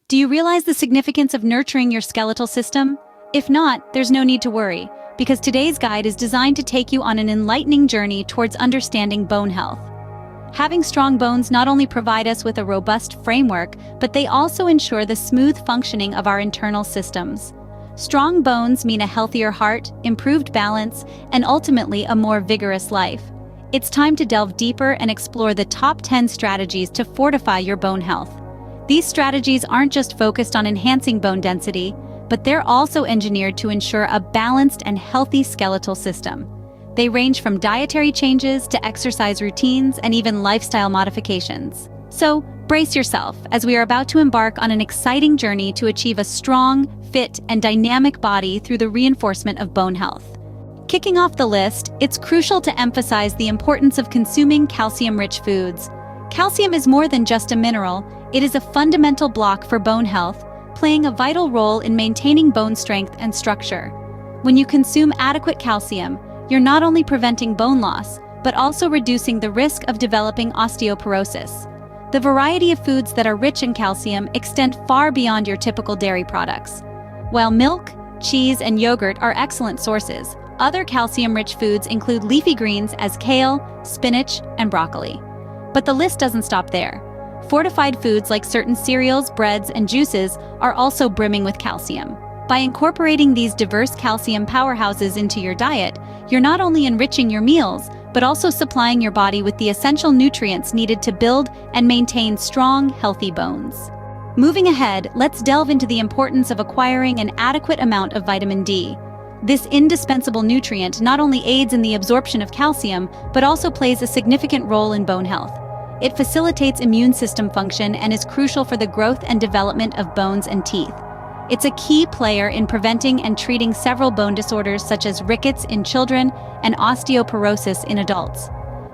Do you realize the significance of nurturing your skeletal system? If not, there's no need to worry, because today's guide is designed to take you on an enlightening journey towards understanding bone health. Having strong bones not only provide us with a robust framework, but they also ensure the smooth functioning of our internal systems. Strong bones mean a healthier heart, improved balance, and ultimately a more vigorous life. It's time to delve deeper and explore the top 10 strategies to fortify your bone health. These strategies aren't just focused on enhancing bone density, but they're also engineered to ensure a balanced and healthy skeletal system. They range from dietary changes to exercise routines and even lifestyle modifications. So, brace yourself as we are about to embark on an exciting journey to achieve a strong, fit, and dynamic body through the reinforcement of bone health. Kicking off the list, it's crucial to emphasize the importance of consuming calcium-rich foods. Calcium is more than just a mineral, it is a fundamental block for bone health, playing a vital role in maintaining bone strength and structure. When you consume adequate calcium, you're not only preventing bone loss, but also reducing the risk of developing osteoporosis. The variety of foods that are rich in calcium extend far beyond your typical dairy products. While milk, cheese, and yogurt are excellent sources, other calcium-rich foods include leafy greens as kale, spinach, and broccoli. But the list doesn't stop there. Fortified foods like certain cereals, breads, and juices are also brimming with calcium. By incorporating these diverse calcium powerhouses into your diet, you're not only enriching your meals, but also supplying your body with the essential nutrients needed to build and maintain strong, healthy bones. Moving ahead, let's delve into the importance of acquiring an adequate amount of vitamin D. This indispensable nutrient not only aids in the absorption of calcium, but also plays a significant role in bone health. It facilitates immune system function and is crucial for the growth and development of bones and teeth. It's a key player in preventing and treating several bone disorders such as rickets in children and osteoporosis in adults.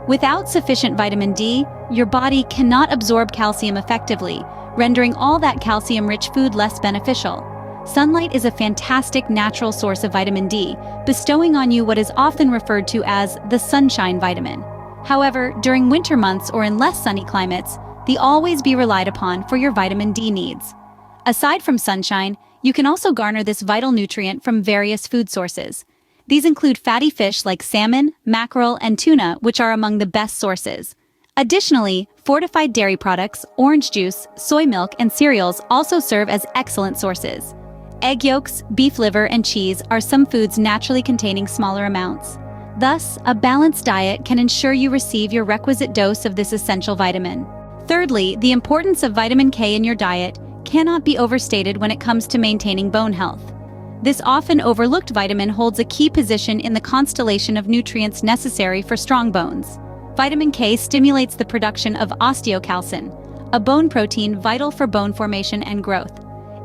Without sufficient vitamin D, your body cannot absorb calcium effectively, rendering all that calcium-rich food less beneficial. Sunlight is a fantastic natural source of vitamin D, bestowing on you what is often referred to as the sunshine vitamin. However, during winter months or in less sunny climates, they always be relied upon for your vitamin D needs. Aside from sunshine, you can also garner this vital nutrient from various food sources. These include fatty fish like salmon, mackerel, and tuna, which are among the best sources. Additionally, fortified dairy products, orange juice, soy milk, and cereals also serve as excellent sources. Egg yolks, beef liver, and cheese are some foods naturally containing smaller amounts. Thus, a balanced diet can ensure you receive your requisite dose of this essential vitamin. Thirdly, the importance of vitamin K in your diet cannot be overstated when it comes to maintaining bone health. This often overlooked vitamin holds a key position in the constellation of nutrients necessary for strong bones. Vitamin K stimulates the production of osteocalcin, a bone protein vital for bone formation and growth.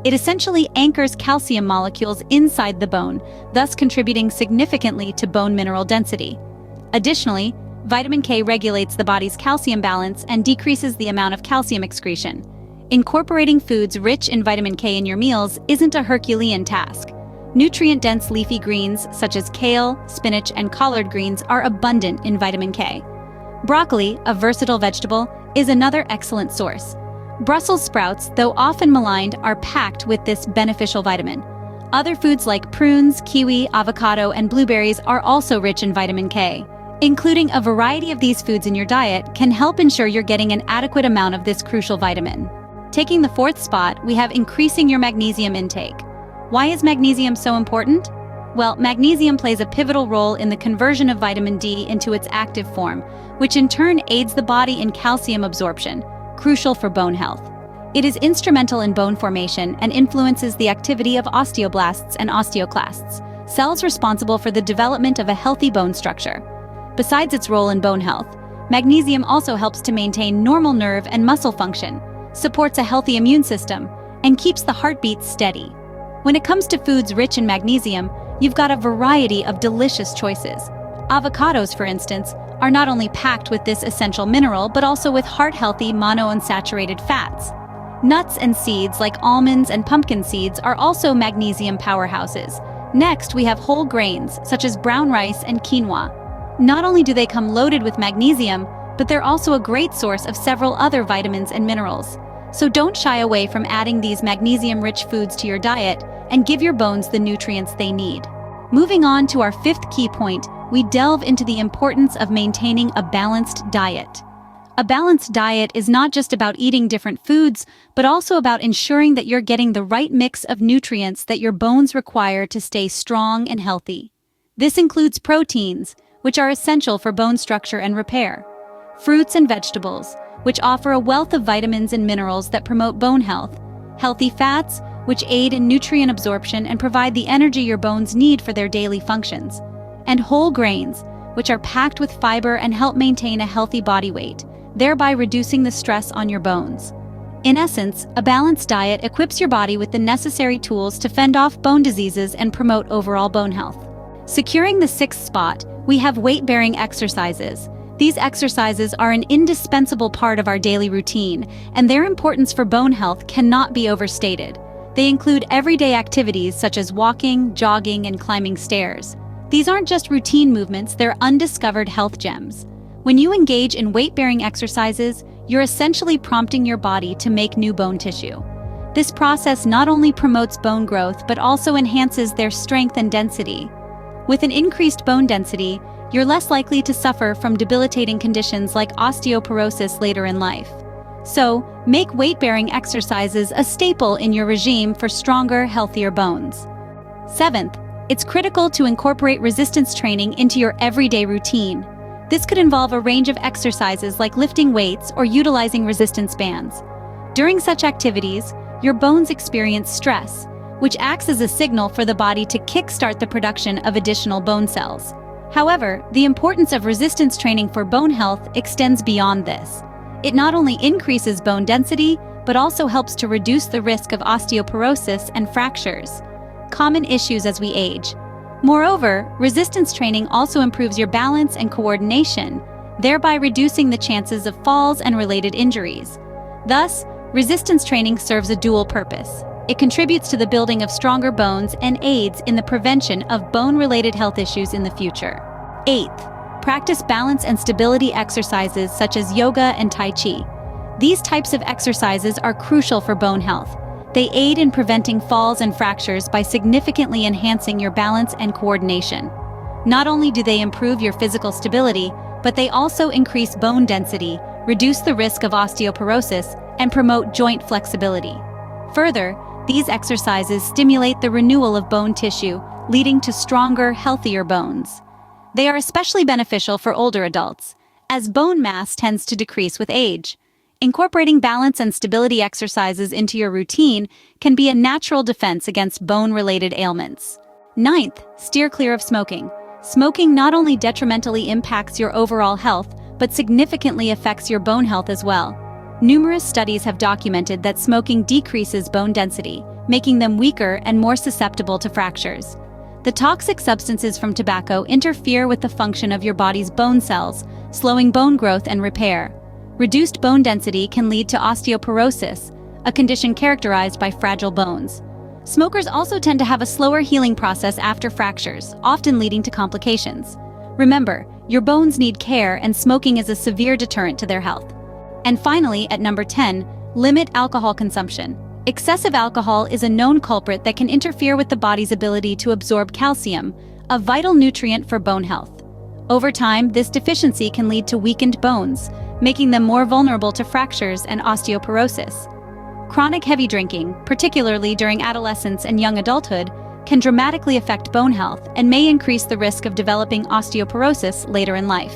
It essentially anchors calcium molecules inside the bone, thus contributing significantly to bone mineral density. Additionally, vitamin K regulates the body's calcium balance and decreases the amount of calcium excretion. Incorporating foods rich in vitamin K in your meals isn't a Herculean task. Nutrient-dense leafy greens such as kale, spinach, and collard greens are abundant in vitamin K. Broccoli, a versatile vegetable, is another excellent source. Brussels sprouts, though often maligned, are packed with this beneficial vitamin. Other foods like prunes, kiwi, avocado, and blueberries are also rich in vitamin K. Including a variety of these foods in your diet can help ensure you're getting an adequate amount of this crucial vitamin. Taking the fourth spot, we have increasing your magnesium intake. Why is magnesium so important? Well, magnesium plays a pivotal role in the conversion of vitamin D into its active form, which in turn aids the body in calcium absorption, crucial for bone health. It is instrumental in bone formation and influences the activity of osteoblasts and osteoclasts, cells responsible for the development of a healthy bone structure. Besides its role in bone health, magnesium also helps to maintain normal nerve and muscle function, supports a healthy immune system, and keeps the heartbeat steady. When it comes to foods rich in magnesium, you've got a variety of delicious choices. Avocados, for instance, are not only packed with this essential mineral, but also with heart-healthy monounsaturated fats. Nuts and seeds like almonds and pumpkin seeds are also magnesium powerhouses. Next, we have whole grains, such as brown rice and quinoa. Not only do they come loaded with magnesium, but they're also a great source of several other vitamins and minerals. So don't shy away from adding these magnesium-rich foods to your diet and give your bones the nutrients they need. Moving on to our fifth key point, we delve into the importance of maintaining a balanced diet. A balanced diet is not just about eating different foods, but also about ensuring that you're getting the right mix of nutrients that your bones require to stay strong and healthy. This includes proteins, which are essential for bone structure and repair, fruits and vegetables, which offer a wealth of vitamins and minerals that promote bone health, healthy fats, which aid in nutrient absorption and provide the energy your bones need for their daily functions, and whole grains, which are packed with fiber and help maintain a healthy body weight, thereby reducing the stress on your bones. In essence, a balanced diet equips your body with the necessary tools to fend off bone diseases and promote overall bone health. Securing the sixth spot, we have weight-bearing exercises. These exercises are an indispensable part of our daily routine, and their importance for bone health cannot be overstated. They include everyday activities such as walking, jogging, and climbing stairs. These aren't just routine movements, they're undiscovered health gems. When you engage in weight-bearing exercises, you're essentially prompting your body to make new bone tissue. This process not only promotes bone growth but also enhances their strength and density. With an increased bone density, you're less likely to suffer from debilitating conditions like osteoporosis later in life. So, make weight-bearing exercises a staple in your regime for stronger, healthier bones. Seventh, it's critical to incorporate resistance training into your everyday routine. This could involve a range of exercises like lifting weights or utilizing resistance bands. During such activities, your bones experience stress, which acts as a signal for the body to kickstart the production of additional bone cells. However, the importance of resistance training for bone health extends beyond this. It not only increases bone density, but also helps to reduce the risk of osteoporosis and fractures, common issues as we age. Moreover, resistance training also improves your balance and coordination, thereby reducing the chances of falls and related injuries. Thus, resistance training serves a dual purpose. It contributes to the building of stronger bones and aids in the prevention of bone-related health issues in the future. Eighth, practice balance and stability exercises such as yoga and tai chi. These types of exercises are crucial for bone health. They aid in preventing falls and fractures by significantly enhancing your balance and coordination. Not only do they improve your physical stability, but they also increase bone density, reduce the risk of osteoporosis, and promote joint flexibility. Further, these exercises stimulate the renewal of bone tissue, leading to stronger, healthier bones. They are especially beneficial for older adults, as bone mass tends to decrease with age. Incorporating balance and stability exercises into your routine can be a natural defense against bone-related ailments. Ninth, steer clear of smoking. Smoking not only detrimentally impacts your overall health, but significantly affects your bone health as well. Numerous studies have documented that smoking decreases bone density, making them weaker and more susceptible to fractures. The toxic substances from tobacco interfere with the function of your body's bone cells, slowing bone growth and repair. Reduced bone density can lead to osteoporosis, a condition characterized by fragile bones. Smokers also tend to have a slower healing process after fractures, often leading to complications. Remember, your bones need care, and smoking is a severe deterrent to their health. And finally, at number 10, limit alcohol consumption. Excessive alcohol is a known culprit that can interfere with the body's ability to absorb calcium, a vital nutrient for bone health. Over time, this deficiency can lead to weakened bones, making them more vulnerable to fractures and osteoporosis. Chronic heavy drinking, particularly during adolescence and young adulthood, can dramatically affect bone health and may increase the risk of developing osteoporosis later in life.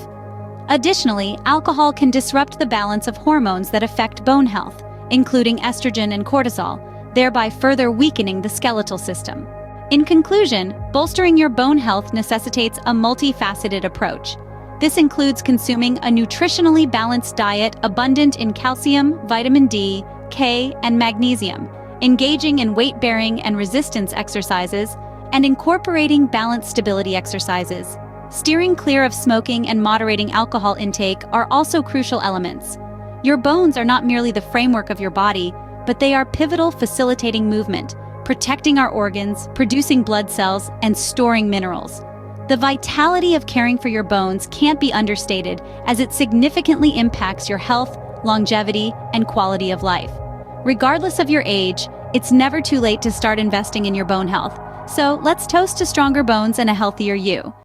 Additionally, alcohol can disrupt the balance of hormones that affect bone health, including estrogen and cortisol, thereby further weakening the skeletal system. In conclusion, bolstering your bone health necessitates a multifaceted approach. This includes consuming a nutritionally balanced diet abundant in calcium, vitamin D, K, and magnesium, engaging in weight-bearing and resistance exercises, and incorporating balanced stability exercises. Steering clear of smoking and moderating alcohol intake are also crucial elements. Your bones are not merely the framework of your body, but they are pivotal, facilitating movement, protecting our organs, producing blood cells, and storing minerals. The vitality of caring for your bones can't be understated, as it significantly impacts your health, longevity, and quality of life. Regardless of your age, it's never too late to start investing in your bone health. So let's toast to stronger bones and a healthier you.